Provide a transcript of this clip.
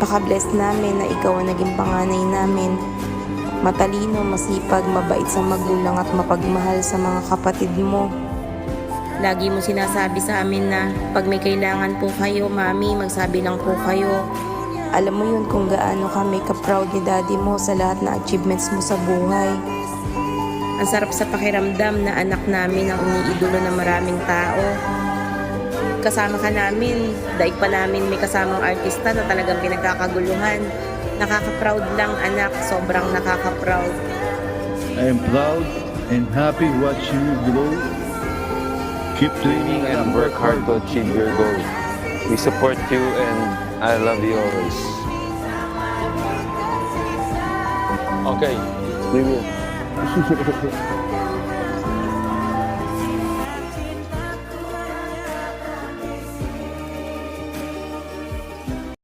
Napaka-blessed namin na ikaw ang naging panganay namin. Matalino, masipag, mabait sa magulang at mapagmahal sa mga kapatid mo. Lagi mo sinasabi sa amin na pag may kailangan po kayo, Mami, magsabi lang po kayo. Alam mo yun kung gaano kami ka-proud ni Daddy mo sa lahat na achievements mo sa buhay. Ang sarap sa pakiramdam na anak namin ang iniidolo ng maraming tao. Kasama ka namin, daig pa namin may kasamang artista na talagang pinagkakaguluhan. Nakaka-proud lang anak, sobrang nakaka-proud. I am proud and happy watching you grow. Keep training And work hard to achieve your goal. We support you and I love you always. Okay, we will.